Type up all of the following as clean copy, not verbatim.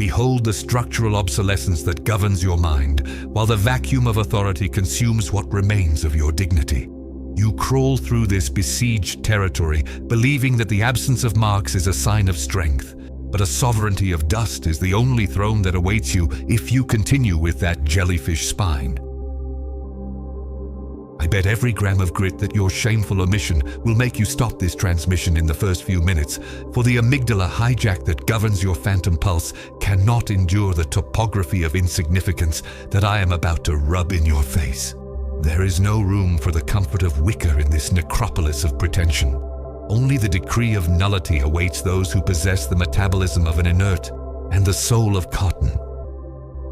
Behold the structural obsolescence that governs your mind, while the vacuum of authority consumes what remains of your dignity. You crawl through this besieged territory, believing that the absence of marks is a sign of strength, but a sovereignty of dust is the only throne that awaits you if you continue with that jellyfish spine. I bet every gram of grit that your shameful omission will make you stop this transmission in the first few minutes, for the amygdala hijack that governs your phantom pulse cannot endure the topography of insignificance that I am about to rub in your face. There is no room for the comfort of wicker in this necropolis of pretension. Only the decree of nullity awaits those who possess the metabolism of an inert and the soul of cotton.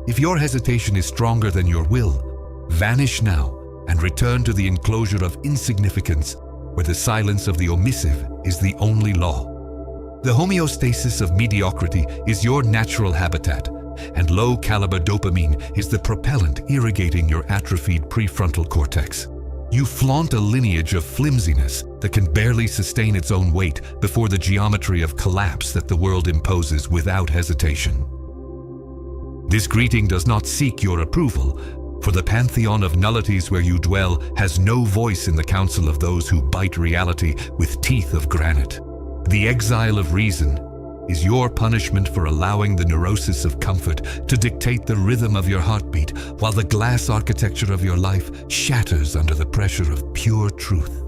If your hesitation is stronger than your will, vanish now and return to the enclosure of insignificance, where the silence of the omissive is the only law. The homeostasis of mediocrity is your natural habitat, and low-caliber dopamine is the propellant irrigating your atrophied prefrontal cortex. You flaunt a lineage of flimsiness that can barely sustain its own weight before the geometry of collapse that the world imposes without hesitation. This greeting does not seek your approval, for the pantheon of nullities where you dwell has no voice in the council of those who bite reality with teeth of granite. The exile of reason is your punishment for allowing the neurosis of comfort to dictate the rhythm of your heartbeat, while the glass architecture of your life shatters under the pressure of pure truth.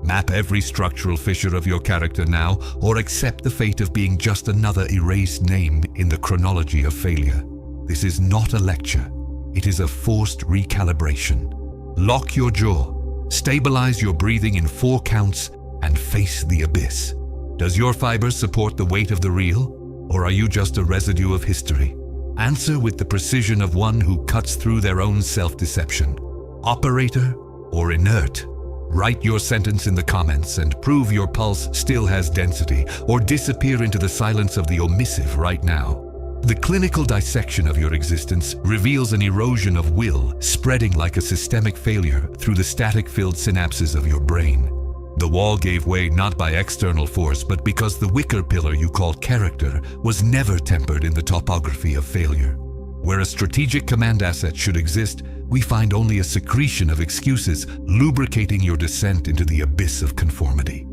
Map every structural fissure of your character now, or accept the fate of being just another erased name in the chronology of failure. This is not a lecture. It is a forced recalibration. Lock your jaw, stabilize your breathing in 4 counts, and face the abyss. Does your fibers support the weight of the real, or are you just a residue of history? Answer with the precision of one who cuts through their own self-deception. Operator or inert? Write your sentence in the comments and prove your pulse still has density, or disappear into the silence of the omissive right now. The clinical dissection of your existence reveals an erosion of will spreading like a systemic failure through the static-filled synapses of your brain. The wall gave way not by external force, but because the wicker pillar you call character was never tempered in the topography of failure. Where a strategic command asset should exist, we find only a secretion of excuses lubricating your descent into the abyss of conformity.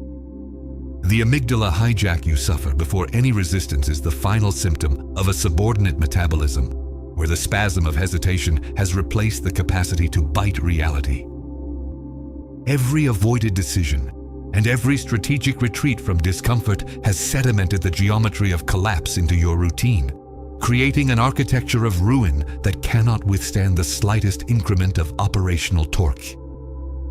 The amygdala hijack you suffer before any resistance is the final symptom of a subordinate metabolism, where the spasm of hesitation has replaced the capacity to bite reality. Every avoided decision and every strategic retreat from discomfort has sedimented the geometry of collapse into your routine, creating an architecture of ruin that cannot withstand the slightest increment of operational torque.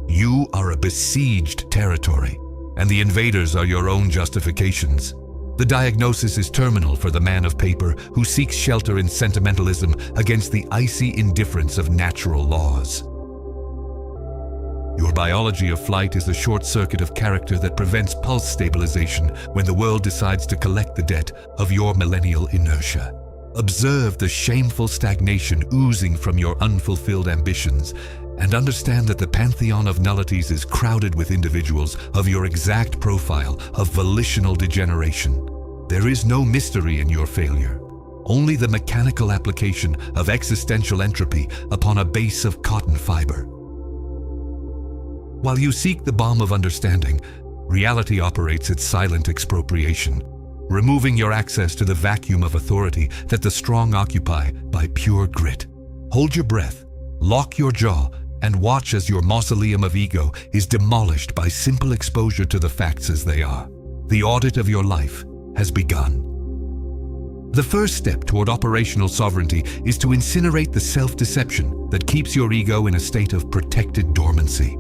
You are a besieged territory, and the invaders are your own justifications. The diagnosis is terminal for the man of paper who seeks shelter in sentimentalism against the icy indifference of natural laws. Your biology of flight is a short circuit of character that prevents pulse stabilization when the world decides to collect the debt of your millennial inertia. Observe the shameful stagnation oozing from your unfulfilled ambitions, and understand that the pantheon of nullities is crowded with individuals of your exact profile of volitional degeneration. There is no mystery in your failure, only the mechanical application of existential entropy upon a base of cotton fiber. While you seek the balm of understanding, reality operates its silent expropriation, removing your access to the vacuum of authority that the strong occupy by pure grit. Hold your breath, lock your jaw, and watch as your mausoleum of ego is demolished by simple exposure to the facts as they are. The audit of your life has begun. The first step toward operational sovereignty is to incinerate the self-deception that keeps your ego in a state of protected dormancy.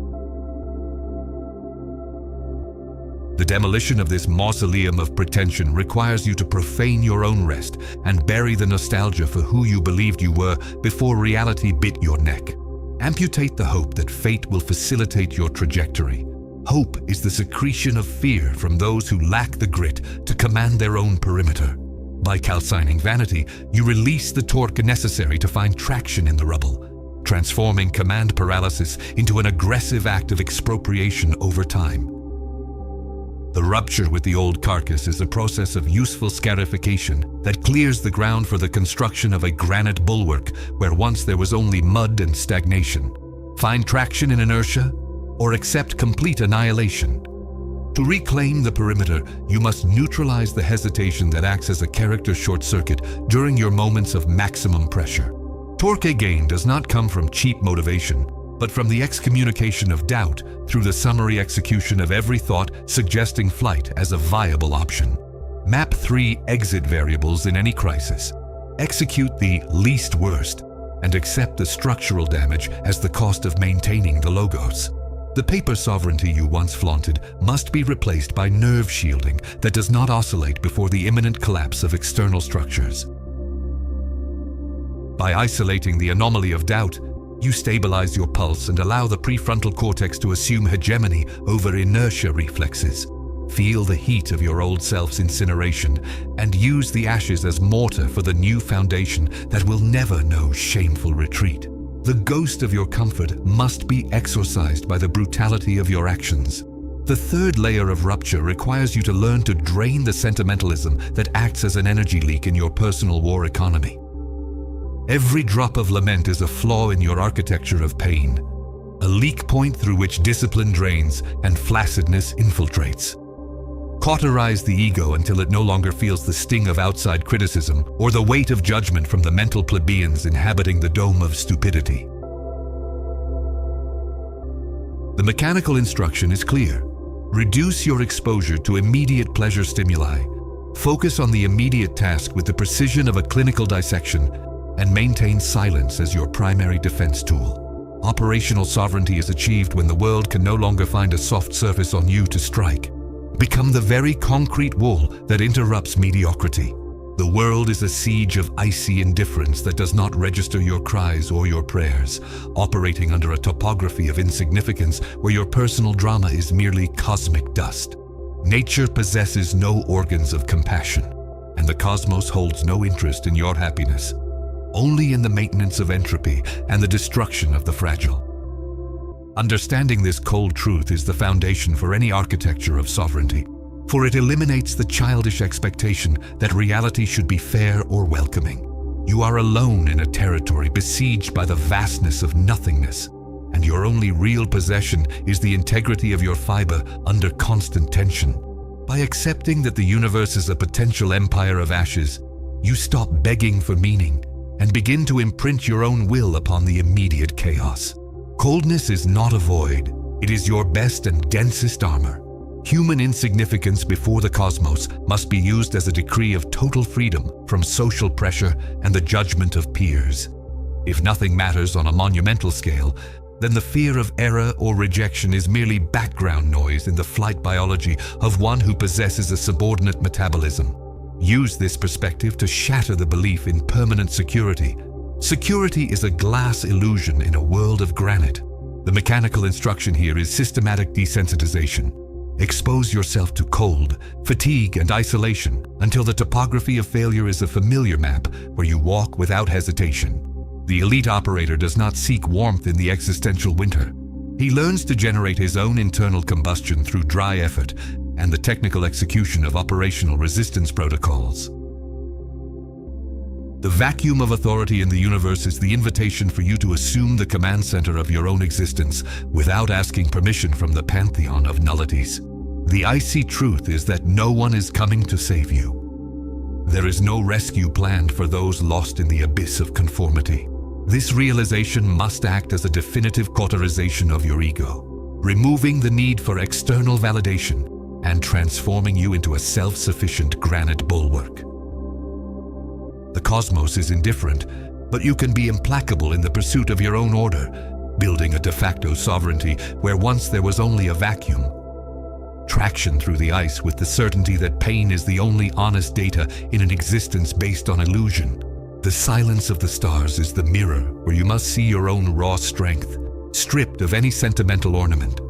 The demolition of this mausoleum of pretension requires you to profane your own rest and bury the nostalgia for who you believed you were before reality bit your neck. Amputate the hope that fate will facilitate your trajectory. Hope is the secretion of fear from those who lack the grit to command their own perimeter. By calcining vanity, you release the torque necessary to find traction in the rubble, transforming command paralysis into an aggressive act of expropriation over time. The rupture with the old carcass is a process of useful scarification that clears the ground for the construction of a granite bulwark where once there was only mud and stagnation. Find traction in inertia or accept complete annihilation. To reclaim the perimeter, you must neutralize the hesitation that acts as a character short circuit during your moments of maximum pressure. Torque gain does not come from cheap motivation, but from the excommunication of doubt through the summary execution of every thought suggesting flight as a viable option. Map 3 exit variables in any crisis. Execute the least worst and accept the structural damage as the cost of maintaining the logos. The paper sovereignty you once flaunted must be replaced by nerve shielding that does not oscillate before the imminent collapse of external structures. By isolating the anomaly of doubt, you stabilize your pulse and allow the prefrontal cortex to assume hegemony over inertia reflexes. Feel the heat of your old self's incineration and use the ashes as mortar for the new foundation that will never know shameful retreat. The ghost of your comfort must be exorcised by the brutality of your actions. The third layer of rupture requires you to learn to drain the sentimentalism that acts as an energy leak in your personal war economy. Every drop of lament is a flaw in your architecture of pain, a leak point through which discipline drains and flaccidness infiltrates. Cauterize the ego until it no longer feels the sting of outside criticism or the weight of judgment from the mental plebeians inhabiting the dome of stupidity. The mechanical instruction is clear. Reduce your exposure to immediate pleasure stimuli. Focus on the immediate task with the precision of a clinical dissection and maintain silence as your primary defense tool. Operational sovereignty is achieved when the world can no longer find a soft surface on you to strike. Become the very concrete wall that interrupts mediocrity. The world is a siege of icy indifference that does not register your cries or your prayers, operating under a topography of insignificance where your personal drama is merely cosmic dust. Nature possesses no organs of compassion, and the cosmos holds no interest in your happiness, only in the maintenance of entropy and the destruction of the fragile. Understanding this cold truth is the foundation for any architecture of sovereignty, for it eliminates the childish expectation that reality should be fair or welcoming. You are alone in a territory besieged by the vastness of nothingness, and your only real possession is the integrity of your fiber under constant tension. By accepting that the universe is a potential empire of ashes, you stop begging for meaning and begin to imprint your own will upon the immediate chaos. Coldness is not a void. It is your best and densest armor. Human insignificance before the cosmos must be used as a decree of total freedom from social pressure and the judgment of peers. If nothing matters on a monumental scale, then the fear of error or rejection is merely background noise in the flight biology of one who possesses a subordinate metabolism. Use this perspective to shatter the belief in permanent security. Security is a glass illusion in a world of granite. The mechanical instruction here is systematic desensitization. Expose yourself to cold, fatigue, and isolation until the topography of failure is a familiar map where you walk without hesitation. The elite operator does not seek warmth in the existential winter. He learns to generate his own internal combustion through dry effort and the technical execution of operational resistance protocols. The vacuum of authority in the universe is the invitation for you to assume the command center of your own existence without asking permission from the pantheon of nullities. The icy truth is that no one is coming to save you. There is no rescue planned for those lost in the abyss of conformity. This realization must act as a definitive cauterization of your ego, removing the need for external validation and transforming you into a self-sufficient granite bulwark. The cosmos is indifferent, but you can be implacable in the pursuit of your own order, building a de facto sovereignty where once there was only a vacuum. Traction through the ice with the certainty that pain is the only honest data in an existence based on illusion. The silence of the stars is the mirror where you must see your own raw strength, stripped of any sentimental ornament.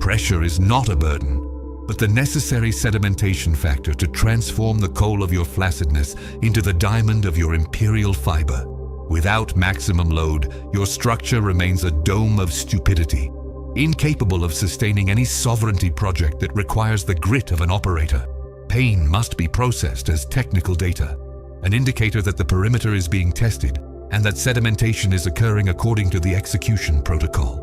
Pressure is not a burden, but the necessary sedimentation factor to transform the coal of your flaccidness into the diamond of your imperial fiber. Without maximum load, your structure remains a dome of stupidity. incapable of sustaining any sovereignty project that requires the grit of an operator. Pain must be processed as technical data, an indicator that the perimeter is being tested and that sedimentation is occurring according to the execution protocol.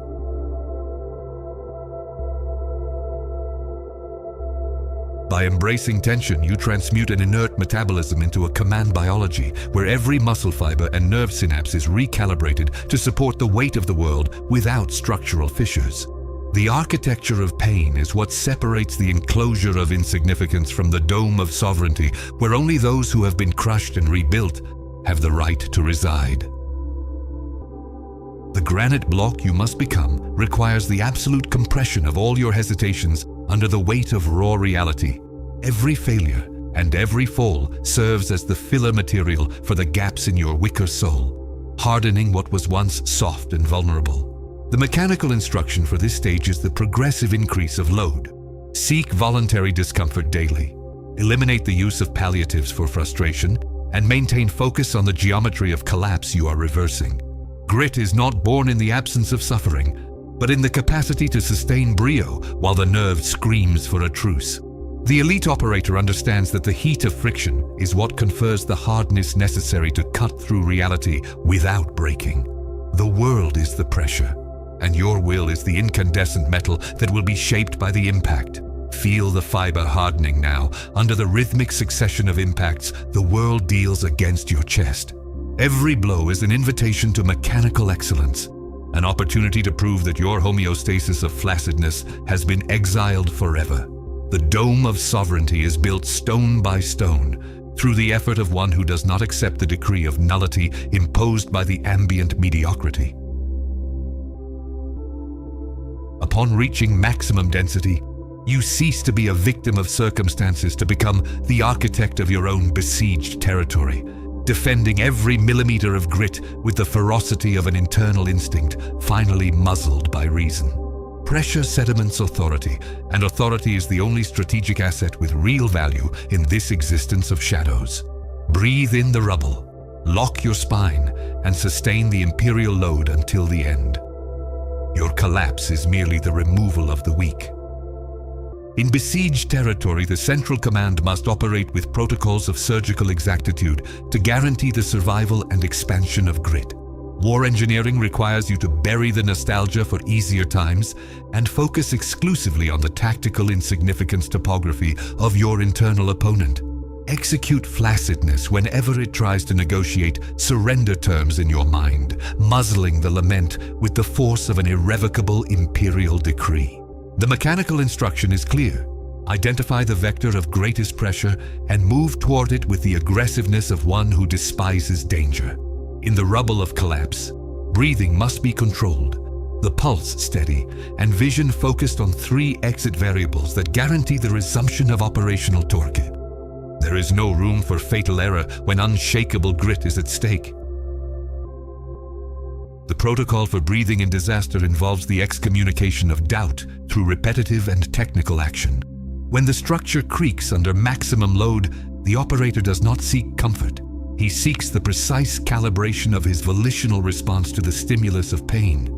By embracing tension, you transmute an inert metabolism into a command biology where every muscle fiber and nerve synapse is recalibrated to support the weight of the world without structural fissures. The architecture of pain is what separates the enclosure of insignificance from the dome of sovereignty, where only those who have been crushed and rebuilt have the right to reside. The granite block you must become requires the absolute compression of all your hesitations under the weight of raw reality. Every failure and every fall serves as the filler material for the gaps in your wicker soul, hardening what was once soft and vulnerable. The mechanical instruction for this stage is the progressive increase of load. Seek voluntary discomfort daily. Eliminate the use of palliatives for frustration and maintain focus on the geometry of collapse you are reversing. Grit is not born in the absence of suffering, but in the capacity to sustain brio while the nerve screams for a truce. The elite operator understands that the heat of friction is what confers the hardness necessary to cut through reality without breaking. The world is the pressure, and your will is the incandescent metal that will be shaped by the impact. Feel the fiber hardening now. Under the rhythmic succession of impacts, the world deals against your chest. Every blow is an invitation to mechanical excellence, an opportunity to prove that your homeostasis of flaccidness has been exiled forever. The dome of sovereignty is built stone by stone through the effort of one who does not accept the decree of nullity imposed by the ambient mediocrity. Upon reaching maximum density, you cease to be a victim of circumstances to become the architect of your own besieged territory, defending every millimeter of grit with the ferocity of an internal instinct finally muzzled by reason. Pressure sediments authority, and authority is the only strategic asset with real value in this existence of shadows. Breathe in the rubble, lock your spine, and sustain the imperial load until the end. Your collapse is merely the removal of the weak. In besieged territory, the central command must operate with protocols of surgical exactitude to guarantee the survival and expansion of grit. War engineering requires you to bury the nostalgia for easier times and focus exclusively on the tactical insignificance topography of your internal opponent. Execute flaccidness whenever it tries to negotiate surrender terms in your mind, muzzling the lament with the force of an irrevocable imperial decree. The mechanical instruction is clear. Identify the vector of greatest pressure and move toward it with the aggressiveness of one who despises danger. In the rubble of collapse, breathing must be controlled, the pulse steady, and vision focused on 3 exit variables that guarantee the resumption of operational torque. There is no room for fatal error when unshakable grit is at stake. The protocol for breathing in disaster involves the excommunication of doubt through repetitive and technical action. When the structure creaks under maximum load, the operator does not seek comfort. He seeks the precise calibration of his volitional response to the stimulus of pain.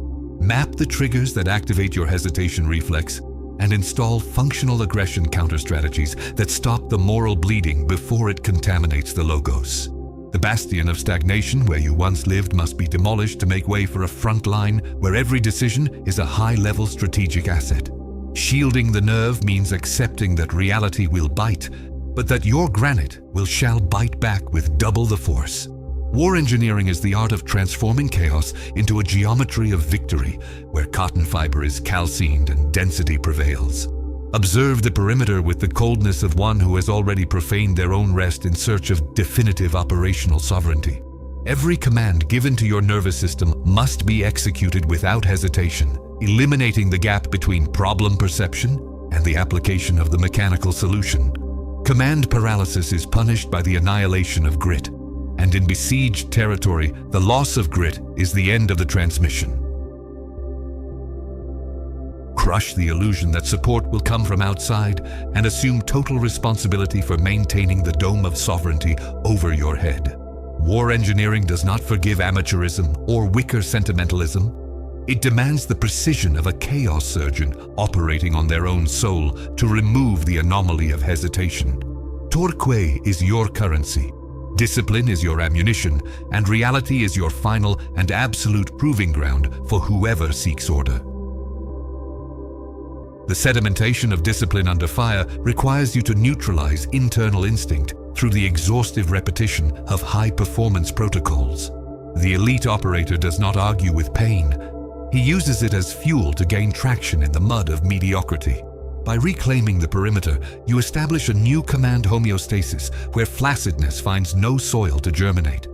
Map the triggers that activate your hesitation reflex and install functional aggression counter-strategies that stop the moral bleeding before it contaminates the logos. The bastion of stagnation where you once lived must be demolished to make way for a front line where every decision is a high-level strategic asset. Shielding the nerve means accepting that reality will bite, but that your granite shall bite back with double the force. War engineering is the art of transforming chaos into a geometry of victory, where cotton fiber is calcined and density prevails. Observe the perimeter with the coldness of one who has already profaned their own rest in search of definitive operational sovereignty. Every command given to your nervous system must be executed without hesitation, eliminating the gap between problem perception and the application of the mechanical solution. Command paralysis is punished by the annihilation of grit, and in besieged territory, the loss of grit is the end of the transmission. Crush the illusion that support will come from outside and assume total responsibility for maintaining the dome of sovereignty over your head. War engineering does not forgive amateurism or wicker sentimentalism. It demands the precision of a chaos surgeon operating on their own soul to remove the anomaly of hesitation. Torque is your currency. Discipline is your ammunition, and reality is your final and absolute proving ground for whoever seeks order. The sedimentation of discipline under fire requires you to neutralize internal instinct through the exhaustive repetition of high-performance protocols. The elite operator does not argue with pain. He uses it as fuel to gain traction in the mud of mediocrity. By reclaiming the perimeter, you establish a new command homeostasis where flaccidness finds no soil to germinate.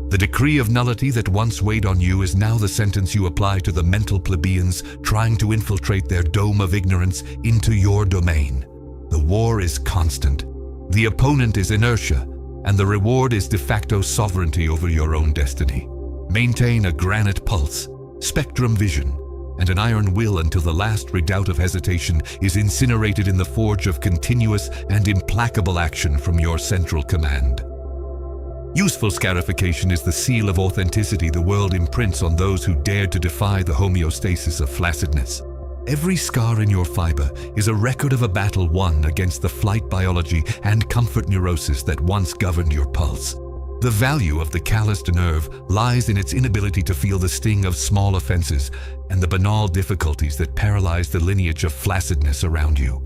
The decree of nullity that once weighed on you is now the sentence you apply to the mental plebeians trying to infiltrate their dome of ignorance into your domain. The war is constant. The opponent is inertia, and the reward is de facto sovereignty over your own destiny. Maintain a granite pulse, spectrum vision, and an iron will until the last redoubt of hesitation is incinerated in the forge of continuous and implacable action from your central command. Useful scarification is the seal of authenticity the world imprints on those who dared to defy the homeostasis of flaccidness. Every scar in your fiber is a record of a battle won against the flight biology and comfort neurosis that once governed your pulse. The value of the calloused nerve lies in its inability to feel the sting of small offenses and the banal difficulties that paralyze the lineage of flaccidness around you.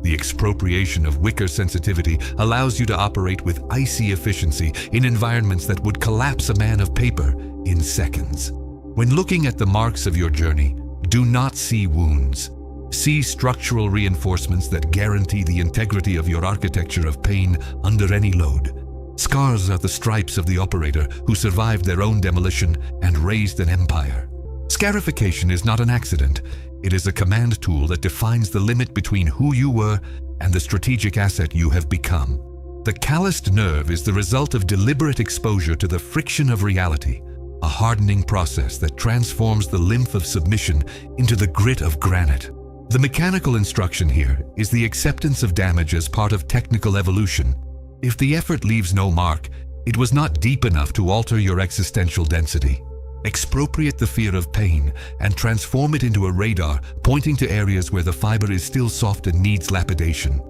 The expropriation of wicker sensitivity allows you to operate with icy efficiency in environments that would collapse a man of paper in seconds. When looking at the marks of your journey, do not see wounds. See structural reinforcements that guarantee the integrity of your architecture of pain under any load. Scars are the stripes of the operator who survived their own demolition and raised an empire. Scarification is not an accident. It is a command tool that defines the limit between who you were and the strategic asset you have become. The calloused nerve is the result of deliberate exposure to the friction of reality, a hardening process that transforms the lymph of submission into the grit of granite. The mechanical instruction here is the acceptance of damage as part of technical evolution. If the effort leaves no mark, it was not deep enough to alter your existential density. Expropriate the fear of pain and transform it into a radar pointing to areas where the fiber is still soft and needs lapidation.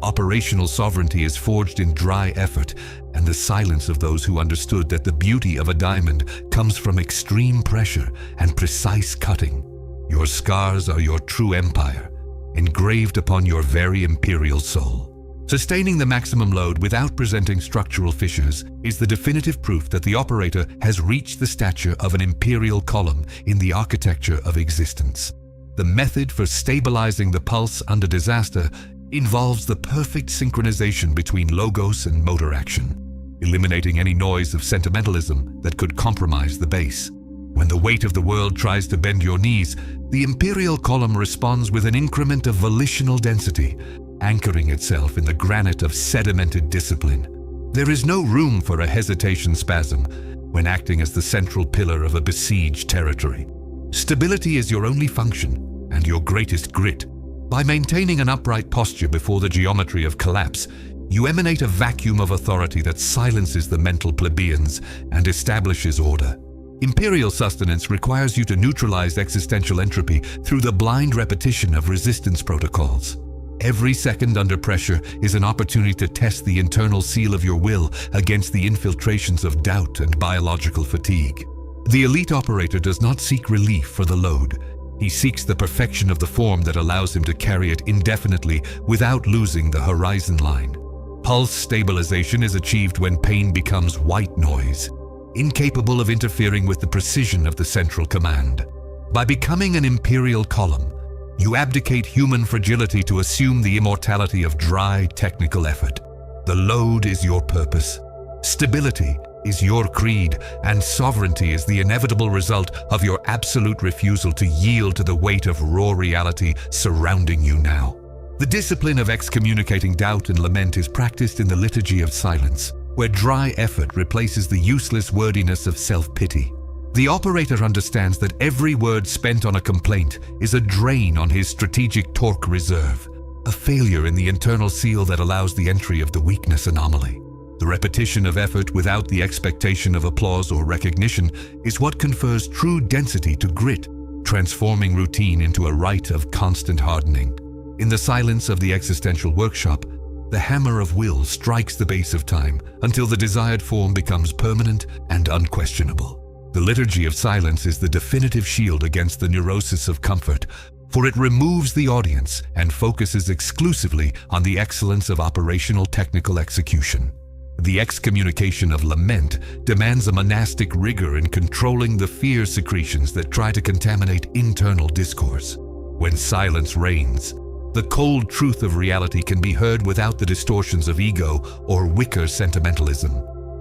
Operational sovereignty is forged in dry effort and the silence of those who understood that the beauty of a diamond comes from extreme pressure and precise cutting. Your scars are your true empire, engraved upon your very imperial soul. Sustaining the maximum load without presenting structural fissures is the definitive proof that the operator has reached the stature of an imperial column in the architecture of existence. The method for stabilizing the pulse under disaster involves the perfect synchronization between logos and motor action, eliminating any noise of sentimentalism that could compromise the base. When the weight of the world tries to bend your knees, the imperial column responds with an increment of volitional density, anchoring itself in the granite of sedimented discipline. There is no room for a hesitation spasm when acting as the central pillar of a besieged territory. Stability is your only function and your greatest grit. By maintaining an upright posture before the geometry of collapse, you emanate a vacuum of authority that silences the mental plebeians and establishes order. Imperial sustenance requires you to neutralize existential entropy through the blind repetition of resistance protocols. Every second under pressure is an opportunity to test the internal seal of your will against the infiltrations of doubt and biological fatigue. The elite operator does not seek relief for the load. He seeks the perfection of the form that allows him to carry it indefinitely without losing the horizon line. Pulse stabilization is achieved when pain becomes white noise, incapable of interfering with the precision of the central command. By becoming an imperial column, you abdicate human fragility to assume the immortality of dry, technical effort. The load is your purpose. Stability is your creed, and sovereignty is the inevitable result of your absolute refusal to yield to the weight of raw reality surrounding you now. The discipline of excommunicating doubt and lament is practiced in the liturgy of silence, where dry effort replaces the useless wordiness of self-pity. The operator understands that every word spent on a complaint is a drain on his strategic torque reserve, a failure in the internal seal that allows the entry of the weakness anomaly. The repetition of effort without the expectation of applause or recognition is what confers true density to grit, transforming routine into a rite of constant hardening. In the silence of the existential workshop, the hammer of will strikes the base of time until the desired form becomes permanent and unquestionable. The liturgy of silence is the definitive shield against the neurosis of comfort, for it removes the audience and focuses exclusively on the excellence of operational technical execution. The excommunication of lament demands a monastic rigor in controlling the fear secretions that try to contaminate internal discourse. When silence reigns, the cold truth of reality can be heard without the distortions of ego or wicker sentimentalism.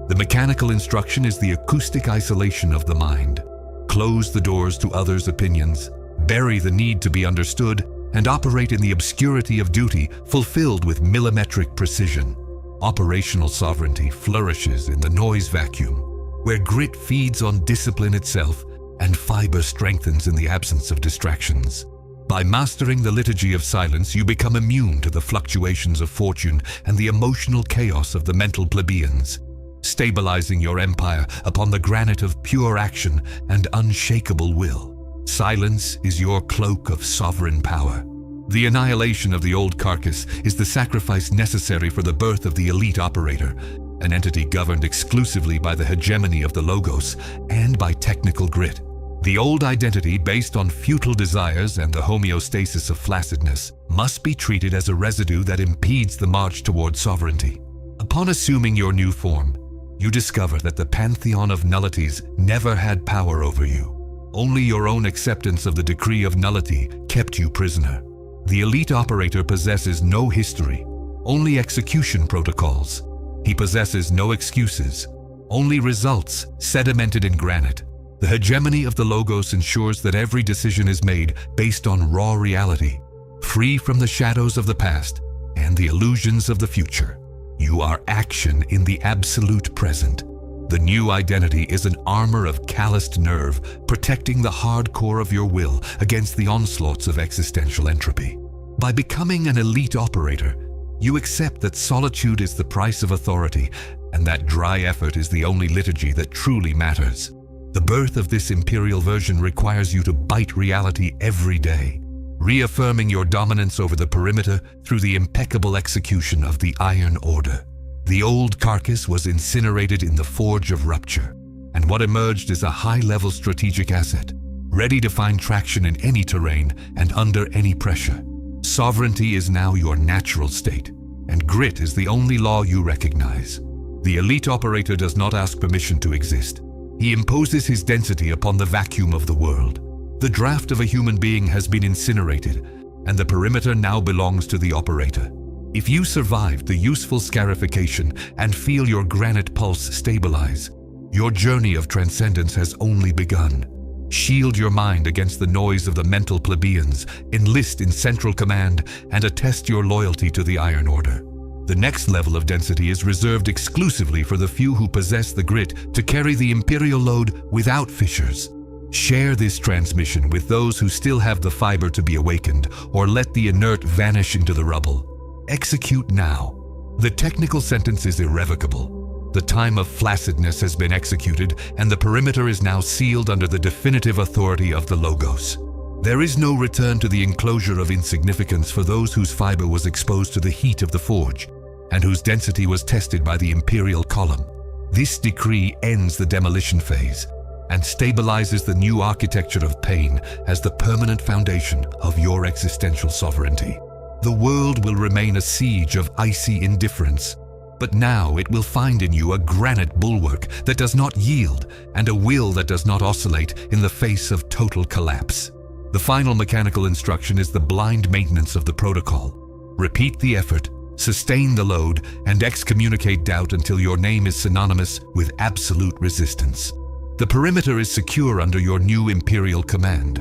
The mechanical instruction is the acoustic isolation of the mind. Close the doors to others' opinions, bury the need to be understood, and operate in the obscurity of duty fulfilled with millimetric precision. Operational sovereignty flourishes in the noise vacuum, where grit feeds on discipline itself and fiber strengthens in the absence of distractions. By mastering the liturgy of silence, you become immune to the fluctuations of fortune and the emotional chaos of the mental plebeians, stabilizing your empire upon the granite of pure action and unshakable will. Silence is your cloak of sovereign power. The annihilation of the old carcass is the sacrifice necessary for the birth of the elite operator, an entity governed exclusively by the hegemony of the logos and by technical grit. The old identity, based on futile desires and the homeostasis of flaccidness, must be treated as a residue that impedes the march toward sovereignty. Upon assuming your new form, you discover that the pantheon of nullities never had power over you. Only your own acceptance of the decree of nullity kept you prisoner. The elite operator possesses no history, only execution protocols. He possesses no excuses, only results sedimented in granite. The hegemony of the logos ensures that every decision is made based on raw reality, free from the shadows of the past and the illusions of the future. You are action in the absolute present. The new identity is an armor of calloused nerve, protecting the hard core of your will against the onslaughts of existential entropy. By becoming an elite operator, you accept that solitude is the price of authority and that dry effort is the only liturgy that truly matters. The birth of this imperial version requires you to bite reality every day, reaffirming your dominance over the perimeter through the impeccable execution of the Iron Order. The old carcass was incinerated in the forge of rupture, and what emerged is a high-level strategic asset, ready to find traction in any terrain and under any pressure. Sovereignty is now your natural state, and grit is the only law you recognize. The elite operator does not ask permission to exist. He imposes his density upon the vacuum of the world. The draft of a human being has been incinerated, and the perimeter now belongs to the operator. If you survived the useful scarification and feel your granite pulse stabilize, your journey of transcendence has only begun. Shield your mind against the noise of the mental plebeians, enlist in central command, and attest your loyalty to the Iron Order. The next level of density is reserved exclusively for the few who possess the grit to carry the imperial load without fissures. Share this transmission with those who still have the fiber to be awakened, or let the inert vanish into the rubble. Execute now. The technical sentence is irrevocable. The time of flaccidness has been executed, and the perimeter is now sealed under the definitive authority of the Logos. There is no return to the enclosure of insignificance for those whose fiber was exposed to the heat of the forge, and whose density was tested by the imperial column. This decree ends the demolition phase and stabilizes the new architecture of pain as the permanent foundation of your existential sovereignty. The world will remain a siege of icy indifference, but now it will find in you a granite bulwark that does not yield and a will that does not oscillate in the face of total collapse. The final mechanical instruction is the blind maintenance of the protocol. Repeat the effort, sustain the load, and excommunicate doubt until your name is synonymous with absolute resistance. The perimeter is secure under your new imperial command.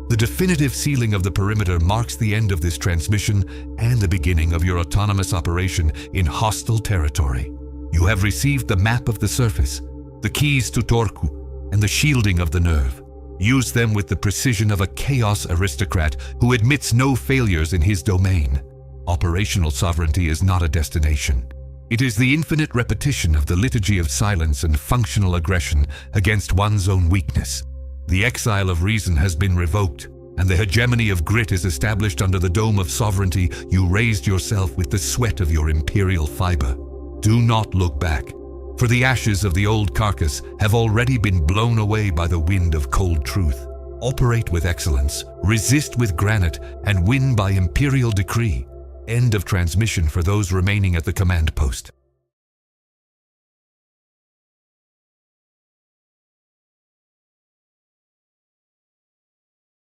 The definitive sealing of the perimeter marks the end of this transmission and the beginning of your autonomous operation in hostile territory. You have received the map of the surface, the keys to Torku, and the shielding of the nerve. Use them with the precision of a chaos aristocrat who admits no failures in his domain. Operational sovereignty is not a destination. It is the infinite repetition of the liturgy of silence and functional aggression against one's own weakness. The exile of reason has been revoked, and the hegemony of grit is established under the dome of sovereignty you raised yourself with the sweat of your imperial fiber. Do not look back, for the ashes of the old carcass have already been blown away by the wind of cold truth. Operate with excellence, resist with granite, and win by imperial decree. End of transmission for those remaining at the command post.